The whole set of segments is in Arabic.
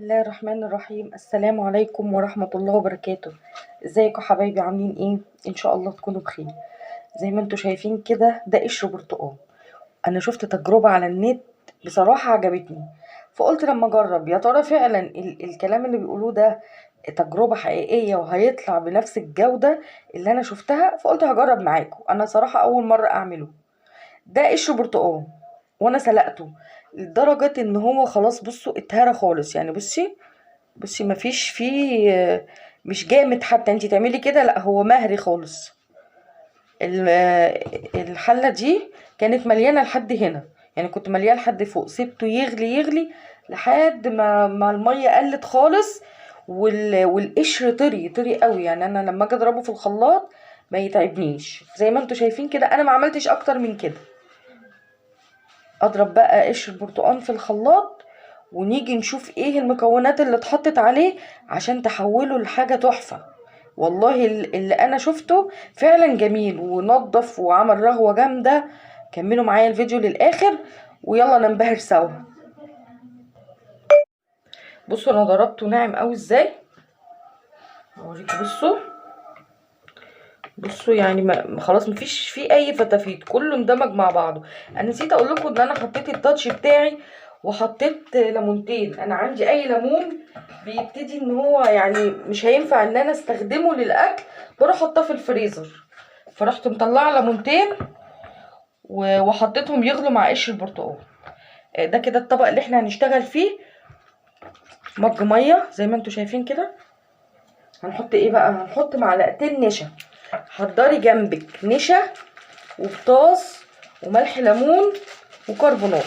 الله الرحمن الرحيم. السلام عليكم ورحمة الله وبركاته. ازيكم حبايبي، عاملين ايه؟ ان شاء الله تكونوا بخير. زي ما انتوا شايفين كده ده قشر برتقال. انا شفت تجربة على النت بصراحة عجبتني، فقلت لما اجرب يا ترى فعلا الكلام اللي بيقولوه ده تجربة حقيقية وهيطلع بنفس الجودة اللي انا شفتها. فقلت هجرب معاكم، انا صراحة اول مرة اعمله. ده قشر برتقال وانا سلقته لدرجة ان هو خلاص، بصوا اتهرى خالص. يعني بصي مفيش فيه، مش جامد حتى انتي تعملي كده، لا هو مهري خالص. الحلة دي كانت مليانة لحد هنا، يعني كنت مليانة لحد فوق، سبته يغلي يغلي لحد ما المية قلت خالص. والقشر طري قوي، يعني انا لما اجي اضربه في الخلاط ما يتعبنيش. زي ما انتوا شايفين كده انا ما عملتش اكتر من كده. اضرب بقى قشر البرتقال في الخلاط ونيجي نشوف ايه المكونات اللي اتحطت عليه عشان تحوله لحاجة تحفة. والله اللي انا شفته فعلا جميل ونضف وعمل رغوة جامدة. كملوا معايا الفيديو للاخر ويلا ننبهر سوا. بصوا انا ضربته ناعم قوي ازاي، اوريكم. بصوا يعني خلاص مفيش فيه اي فتافيت، كله اندمج مع بعضه. انا نسيت اقول لكم ان انا حطيت التاتش بتاعي وحطيت ليمونتين. انا عندي اي ليمون بيبتدي ان هو يعني مش هينفع ان انا استخدمه للاكل، بروح احطه في الفريزر. فرحت مطلعه ليمونتين وحطيتهم يغلوا مع قشر البرتقال. ده كده الطبق اللي احنا هنشتغل فيه. مج ميه زي ما انتوا شايفين كده. هنحط ايه بقى؟ هنحط معلقتين نشا. حضري جنبك نشا وبطاص وملح ليمون وكربونات،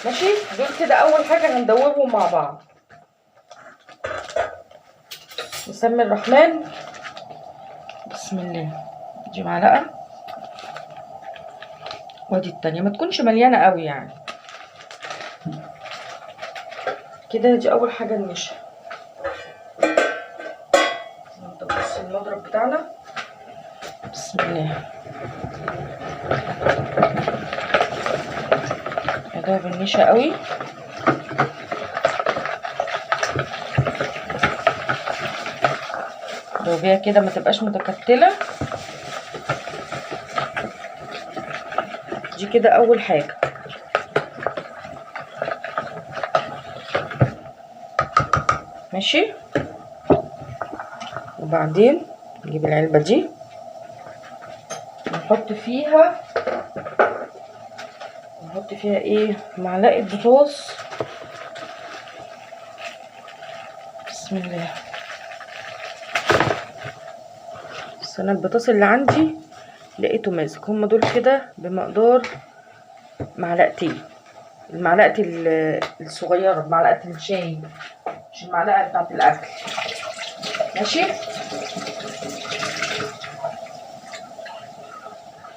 ماشي؟ دول كده اول حاجه هندوبهم مع بعض. نسمي الرحمن، بسم الله. دي معلقه وادي التانية، ما تكونش مليانه قوي يعني كده. دي اول حاجه النشا. نطبق المضرب بتاعنا، بسم الله. ادوب النشا قوي. دوبيها كده ما تبقاش متكتله. دي كده اول حاجه. ماشي. وبعدين نجيب العلبه دي نحط فيها ايه؟ معلقه بطاطس، بسم الله. بس انا البطاطس اللي عندي لقيته ماسك، هما دول كده بمقدار معلقتين. المعلقه الصغيره بمعلقه الشاي، مش المعلقه بتاعه الاكل، ماشي؟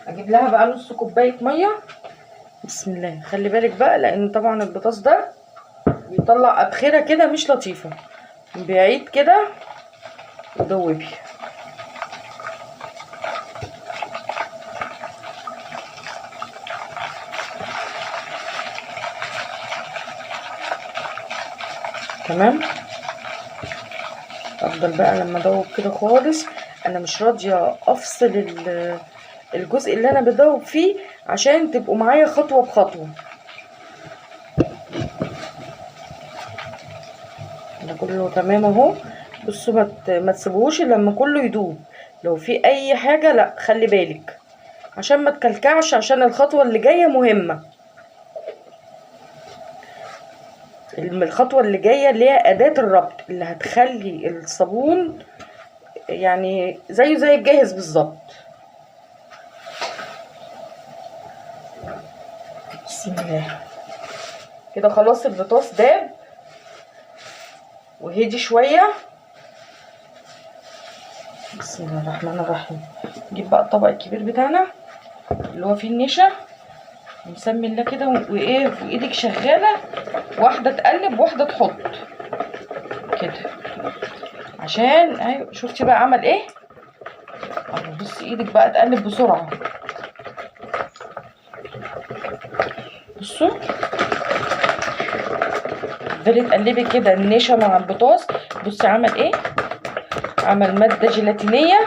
اجيب لها بقى نص كوبايه ميه، بسم الله. خلي بالك بقى لان طبعا البطاطس ده بيطلع ابخره كده مش لطيفه، بعيد كده ودوبي. تمام. افضل بقى لما ادوب كده خالص. انا مش راضيه افصل الجزء اللي انا بدوب فيه عشان تبقوا معايا خطوه بخطوه. ده كله تمام اهو. بصوا ما تسيبوهوش الا لما كله يدوب. لو في اي حاجه لا خلي بالك عشان ما تكلكعش، عشان الخطوه اللي جايه مهمه. الخطوه اللي جايه اللي هي اداه الربط اللي هتخلي الصابون يعني زيه زي الجاهز بالظبط. بسم الله. كده خلاص البطاطس داب وهدي شويه. بسم الله الرحمن الرحيم. نجيب بقى الطبق الكبير بتاعنا اللي هو فيه النشا، ونسمي الله كده وايه، وايدك شغاله، واحده تقلب واحده تحط كده. عشان ايوه شفتي بقى عمل ايه؟ بصي ايدك بقى تقلب بسرعه. بصوا تفضلي تقلبي كده النشا مع البطاطس. بصي عمل ايه، عمل ماده جيلاتينيه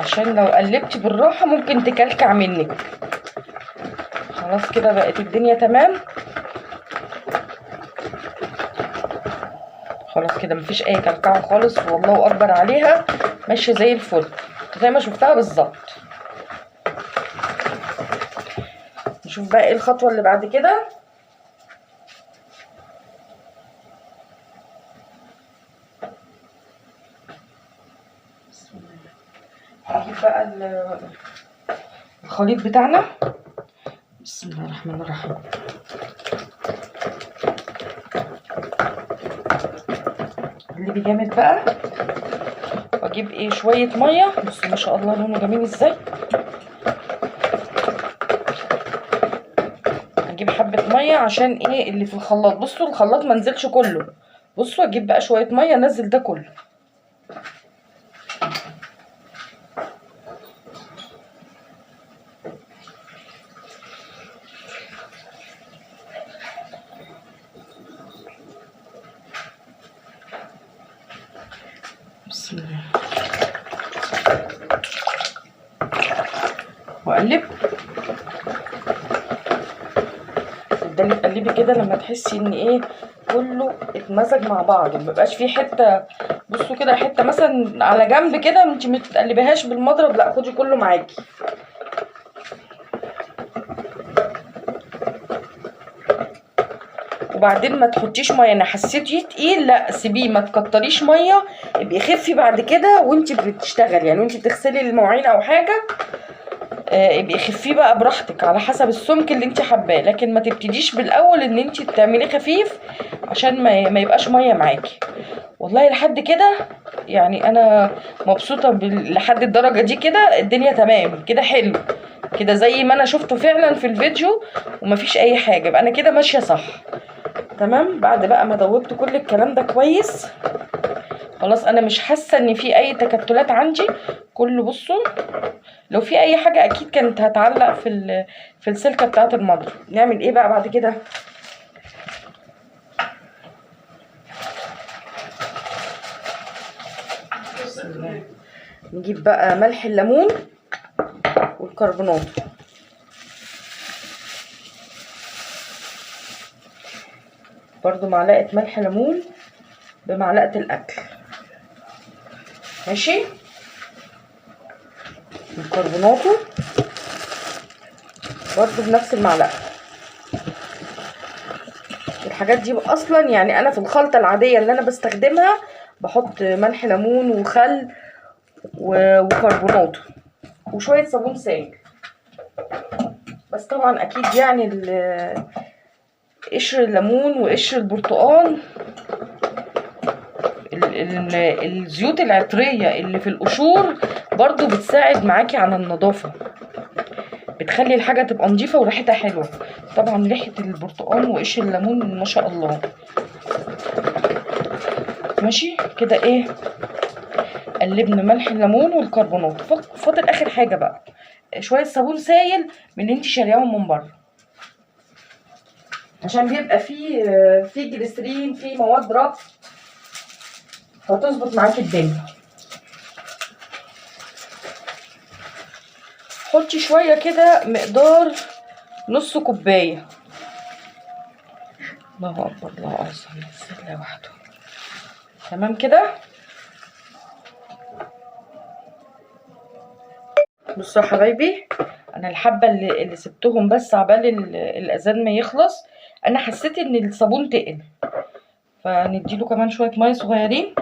عشان لو قلبتي بالراحه ممكن تكلكع منك. خلاص كده بقت الدنيا تمام. خلاص كده مفيش اي كلكعه خالص، والله اكبر عليها، ماشيه زي الفل زي ما شفتها بالظبط. نشوف بقى ايه الخطوه اللي بعد كده. هنجيب بقى الخليط بتاعنا. بسم الله الرحمن الرحيم. اللي بيجامد بقى، واجيب ايه شويه ميه. بصوا ما شاء الله لونه جميل ازاي. اجيب حبه ميه عشان ايه اللي في الخلاط. بصوا الخلاط ما نزلش كله. بصوا اجيب بقى شويه ميه انزل ده كله. بسم الله. واقلب. تفضلي تقلبي كده لما تحسي ان ايه كله اتمزج مع بعض، مبقاش فيه حته. بصوا كده حته مثلا على جنب كده انت ما تقلبيهاش بالمضرب، لا خدي كله معاكي. وبعدين ما تحطيش ميه. انا حسيتيه تقيل، لا سيبيه، ما تكتريش ميه، يبقى يخفي بعد كده وانت بتشتغلي، يعني وانت بتغسلي المواعين او حاجه يبقى يخفيه بقى براحتك على حسب السمك اللي انت حباه. لكن ما تبتديش بالاول ان انت تعمليه خفيف عشان ما يبقاش ميه معاكي. والله لحد كده يعني انا مبسوطه لحد الدرجه دي كده الدنيا تمام كده، حلو كده زي ما انا شفته فعلا في الفيديو، ومفيش اي حاجه. يبقى انا كده ماشيه صح تمام. بعد بقى ما دوبت كل الكلام ده كويس، خلاص انا مش حاسه ان في اي تكتلات عندي كله. بصوا لو في اي حاجه اكيد كانت هتعلق في السلكه بتاعه المضرب. نعمل ايه بقى بعد كده؟ نجيب بقى ملح الليمون والكربونات. برضو معلقه ملح ليمون بمعلقه الاكل، ماشي. وكربوناته برضو بنفس المعلقه. الحاجات دي اصلا يعني انا في الخلطه العاديه اللي انا بستخدمها بحط ملح ليمون وخل وكربونات وشويه صابون سائل. بس طبعا اكيد يعني قشر الليمون وقشر البرتقال، الزيوت العطريه اللي في القشور برضو بتساعد معاكي على النظافه، بتخلي الحاجه تبقى نظيفه وريحتها حلوه. طبعا ريحه البرتقال وقشر الليمون ما شاء الله. ماشي كده ايه، قلبنا ملح الليمون والكربونات. فاضل اخر حاجه بقى شويه صابون سائل من اللي انت شارياهم من بره، عشان بيبقى فيه جليسرين، فيه مواد ربط، هتظبط معاكي الدنيا. حطي شويه كده مقدار نص كوبايه. الله اكبر الله اعظم، بسم الله وحده. تمام كده. بصوا يا حبايبي، انا الحبه اللي سبتهم بس عبال الاذان ما يخلص، انا حسيت ان الصابون تقل، فنديله كمان شويه ميه صغيرين.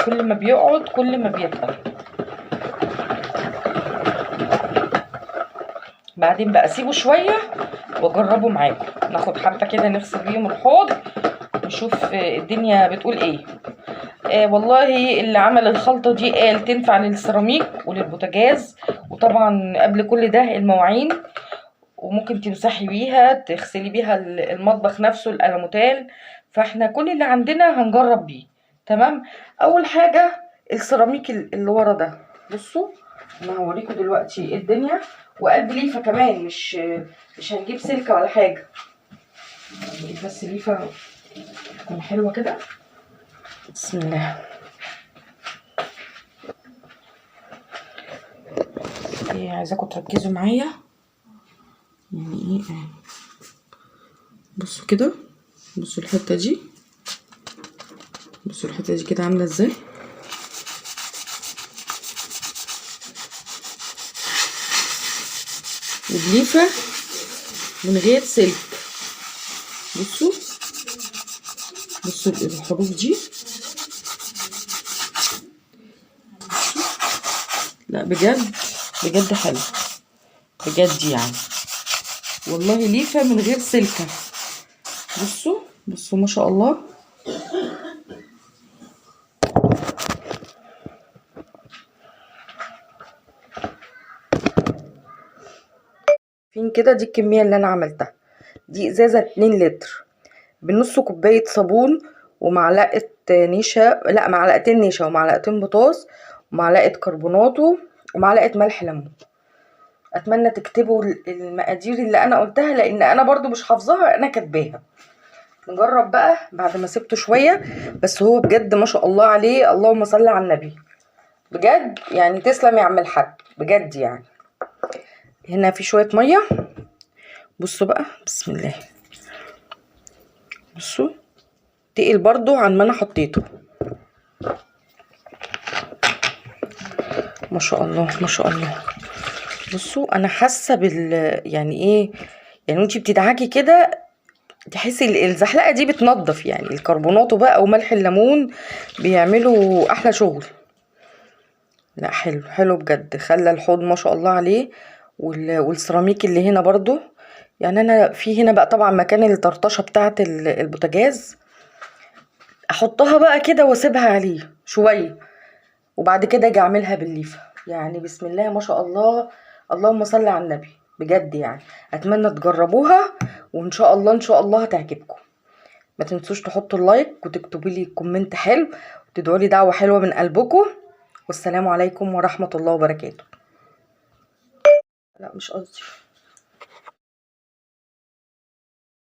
كل ما بيقعد كل ما بيتقل. بعدين بقى اسيبه شويه واجربه معاكم. ناخد حبه كده نغسل بيهم الحوض نشوف الدنيا بتقول ايه. والله اللي عمل الخلطه دي قال تنفع للسيراميك وللبوتاجاز، وطبعا قبل كل ده المواعين، وممكن تمسحي بيها تغسلي بيها المطبخ نفسه الألموتال. فاحنا كل اللي عندنا هنجرب بيه. تمام. اول حاجه السيراميك اللي ورا ده، بصوا انا هوريكم دلوقتي ايه الدنيا. وقلب ليفه كمان، مش هنجيب سلكه ولا حاجه، نجيب بس ليفه تكون حلوه كده. بسم الله. ايه، عايزاكم تركزوا معايا يعني ايه. بصوا كده، بصوا الحته دي، بصوا الحته دي كده عامله ازاي. الليفه من غير سلك. بصوا بصوا الحروف دي. لا بجد بجد حلو بجد يعني، والله ليفه من غير سلكه. بصوا بصوا ما شاء الله. فين كده، دي الكميه اللي انا عملتها. دي ازازه 2 لتر بنص كوبايه صابون ومعلقه نشا، لا معلقتين نشا ومعلقتين بوتاص ومعلقه كربوناتو ومعلقه ملح ليمون. اتمنى تكتبوا المقادير اللي انا قلتها، لان انا برضو مش حافظاها، انا كاتباها. نجرب بقى بعد ما سبته شويه. بس هو بجد ما شاء الله عليه، اللهم صل على النبي، بجد يعني تسلم يا عم الحاج بجد يعني. هنا في شويه ميه، بصوا بقى بسم الله. بصوا تقل برضو عن ما انا حطيته. ما شاء الله ما شاء الله. بصوا انا حاسه يعني ايه، يعني وانتي بتدعكي كده تحسي الزحلقه دي بتنضف، يعني الكربوناتو بقى وملح الليمون بيعملوا احلى شغل. لا حلو حلو بجد، خلى الحوض ما شاء الله عليه. والسيراميك اللي هنا برضو، يعني انا في هنا بقى طبعا مكان الطرطشه بتاعه البوتاجاز، احطها بقى كده واسيبها عليه شويه، وبعد كده اجي اعملها بالليفه. يعني بسم الله ما شاء الله، اللهم صل على النبي بجد يعني. اتمنى تجربوها، وان شاء الله ان شاء الله هتعجبكم. ما تنسوش تحطوا اللايك وتكتبوا لي كومنت حلو وتدعوا لي دعوه حلوه من قلبكم. والسلام عليكم ورحمه الله وبركاته. لا مش قصدي.